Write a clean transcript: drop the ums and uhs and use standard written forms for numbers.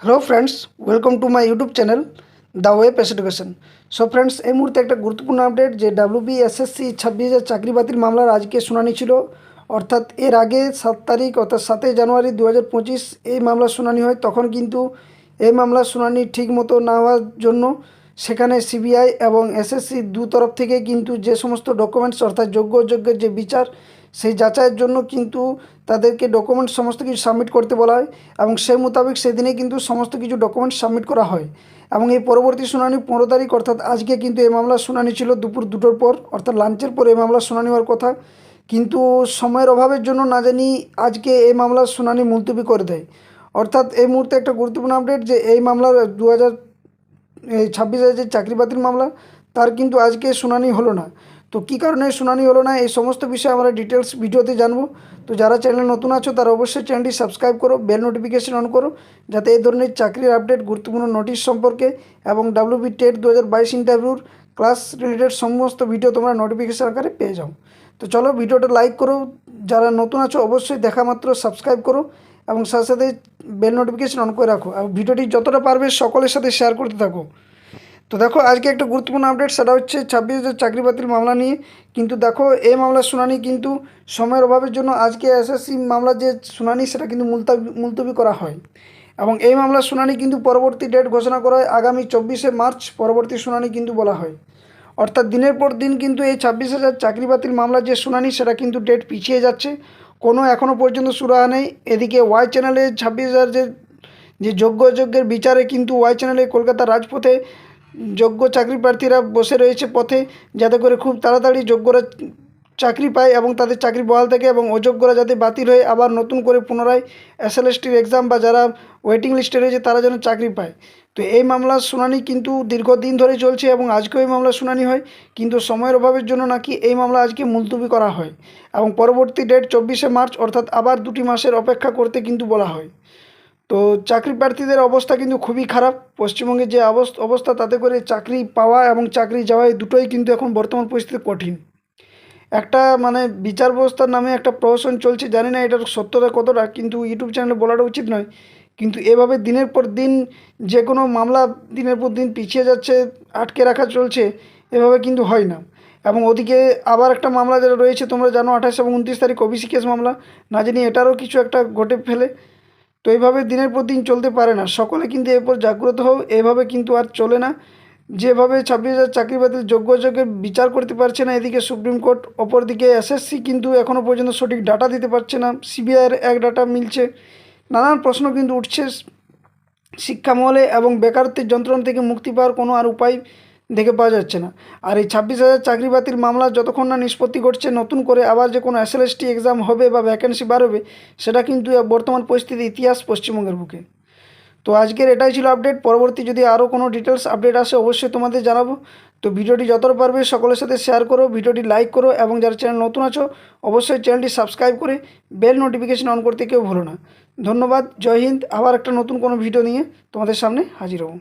Hello friends, welcome to my YouTube channel the way pace education. So friends, এই মুহূর্তে একটা গুরুত্বপূর্ণ update যে WBSSC 26,000 চাকরি বাতিল মামলার আজকে শুনানি ছিল। অর্থাৎ এর আগে 7 তারিখ অর্থাৎ 7 জানুয়ারি 2025 এই মামলার শুনানি হয়। তখন কিন্তু এই মামলার শুনানি ঠিক মতো না হওয়ার জন্য সেখানে সিবিআই এবং এসএসসি দু তরফ থেকে কিন্তু যে সমস্ত ডকুমেন্টস অর্থাৎ যোগ্য অযোগ্যের যে বিচার সেই যাচাইয়ের জন্য কিন্তু তাদেরকে ডকুমেন্টস সমস্ত কিছু সাবমিট করতে বলা হয় এবং সেই মোতাবেক সেদিনে কিন্তু সমস্ত কিছু ডকুমেন্টস সাবমিট করা হয়। এবং এই পরবর্তী শুনানি 15 তারিখ অর্থাৎ আজকে কিন্তু এই মামলার শুনানি ছিল দুপুর 2টোর পর, অর্থাৎ লাঞ্চের পর এই মামলার শুনানি হওয়ার কথা। কিন্তু সময়ের অভাবের জন্য না জানি আজকে এই মামলার শুনানি মুলতবি করে দেয়। অর্থাৎ এই মুহূর্তে একটা গুরুত্বপূর্ণ আপডেট যে এই মামলার 26,000 যে চাকরি বাতিল মামলা তার কিন্তু আজকে শুনানি হলো না। তো কী কারণে শুনানি হলো না এই সমস্ত বিষয়ে আমরা ডিটেলস ভিডিওতে জানবো। তো যারা চ্যানেলে নতুন আছো তারা অবশ্যই চ্যানেলটি সাবস্ক্রাইব করো, বেল নোটিফিকেশন অন করো, যাতে এই ধরনের চাকরির আপডেট, গুরুত্বপূর্ণ নোটিশ সম্পর্কে এবং WB টেট 2022 ইন্টারভিউর ক্লাস রিলেটেড সমস্ত ভিডিও তোমরা নোটিফিকেশন আকারে পেয়ে যাও। তো চলো ভিডিওটা লাইক করো, যারা নতুন আছো অবশ্যই দেখা মাত্র সাবস্ক্রাইব করো এবং সাথে সাথে বেল নোটিফিকেশন অন করে রাখো এবং ভিডিওটি যতটা পারবে সকলের সাথে শেয়ার করতে থাকো। তো দেখো আজকে একটা গুরুত্বপূর্ণ আপডেট, সেটা হচ্ছে 26,000 চাকরি বাতিল মামলা নিয়ে। কিন্তু দেখো এই মামলার শুনানি কিন্তু সময়ের অভাবের জন্য আজকে এসএসসি মামলার যে শুনানি সেটা কিন্তু মুলতবি করা হয় এবং এই মামলার শুনানি কিন্তু পরবর্তী ডেট ঘোষণা করা হয় আগামী 24শে মার্চ পরবর্তী শুনানি কিন্তু বলা হয়। অর্থাৎ দিনের পর দিন কিন্তু এই 26,000 চাকরি বাতিল মামলার যে শুনানি সেটা কিন্তু ডেট পিছিয়ে যাচ্ছে, কোনো এখনও পর্যন্ত সুরাহা নেই। এদিকে ওয়াই চ্যানেলে 26,000 যে যোগ্য অযোগ্যের বিচারে কিন্তু ওয়াই চ্যানেলে কলকাতা রাজপথে যোগ্য চাকরি প্রার্থীরা বসে রয়েছে পথে, যাতে করে খুব তাড়াতাড়ি যোগ্যরা চাকরি পায় এবং তাদের চাকরি বহাল থাকে এবং অযোগ্যরা যাতে বাতিল হয়ে আবার নতুন করে পুনরায় SLSTর এক্সাম বা যারা ওয়েটিং লিস্টে রয়েছে তারা যেন চাকরি পায়। তো এই মামলার শুনানি কিন্তু দীর্ঘদিন ধরে চলছে এবং আজকেও এই মামলার শুনানি হয়, কিন্তু সময়ের অভাবের জন্য নাকি এই মামলা আজকে মুলতবি করা হয় এবং পরবর্তী ডেট 24শে মার্চ অর্থাৎ আবার 2টি মাসের অপেক্ষা করতে কিন্তু বলা হয়। তো চাকরি প্রার্থীদের অবস্থা কিন্তু খুবই খারাপ। পশ্চিমবঙ্গের যে অবস্থা তাতে করে চাকরি পাওয়া এবং চাকরি যাওয়া এই দুটোই কিন্তু এখন বর্তমান পরিস্থিতি কঠিন। একটা বিচার ব্যবস্থার নামে একটা প্রহসন চলছে, জানি না এটার সত্যতা কতটা, কিন্তু ইউটিউব চ্যানেলে বলাটা উচিত নয়। কিন্তু এভাবে দিনের পর দিন যে কোনো মামলা দিনের পর দিন পিছিয়ে যাচ্ছে, আটকে রাখা চলছে, এভাবে কিন্তু হয় না। এবং ওদিকে আবার একটা মামলা যেটা রয়েছে তোমরা জানো, 28 এবং 29 তারিখ ওবিসি কেস মামলা, না জানি এটারও কিছু একটা ঘটে ফেলে। তো এইভাবে দিনের পর দিন চলতে পারে না, সকলে কিন্তু এরপর জাগ্রত হও। এভাবে কিন্তু আর চলে না। যেভাবে 26,000 চাকরি বাতিল যোগ্য অযোগ্যের বিচার করতে পারছে না এদিকে সুপ্রিম কোর্ট, অপরদিকে এসএসসি কিন্তু এখনও পর্যন্ত সঠিক ডাটা দিতে পারছে না, সিবিআইয়ের এক ডাটা মিলছে। নানান প্রশ্ন কিন্তু উঠছে শিক্ষামহলে এবং বেকারত্বের যন্ত্রণা থেকে মুক্তি পাওয়ার কোনো আর উপায় দেখে পাওয়া যাচ্ছে না। আর এই 26,000 চাকরি বাতিল মামলা যতক্ষণ না নিষ্পত্তি ঘটছে, নতুন করে আবার যে কোনো SLST এক্সাম হবে বা ভ্যাকেন্সি বাড়বে, সেটা কিন্তু বর্তমান পরিস্থিতি ইতিহাস পশ্চিমবঙ্গের বুকে। তো আজকের এটাই ছিল আপডেট। পরবর্তী যদি আরও কোনো ডিটেলস আপডেট আসে অবশ্যই তোমাদের জানাবো। তো ভিডিওটি যতটা পারবে সকলের সাথে শেয়ার করো, ভিডিওটি লাইক করো এবং যারা চ্যানেল নতুন আছো অবশ্যই চ্যানেলটি সাবস্ক্রাইব করে বেল নোটিফিকেশন অন করতে কেউ ভুলো না। ধন্যবাদ, জয় হিন্দ। আবার একটা নতুন কোনো ভিডিও নিয়ে তোমাদের সামনে হাজির হব।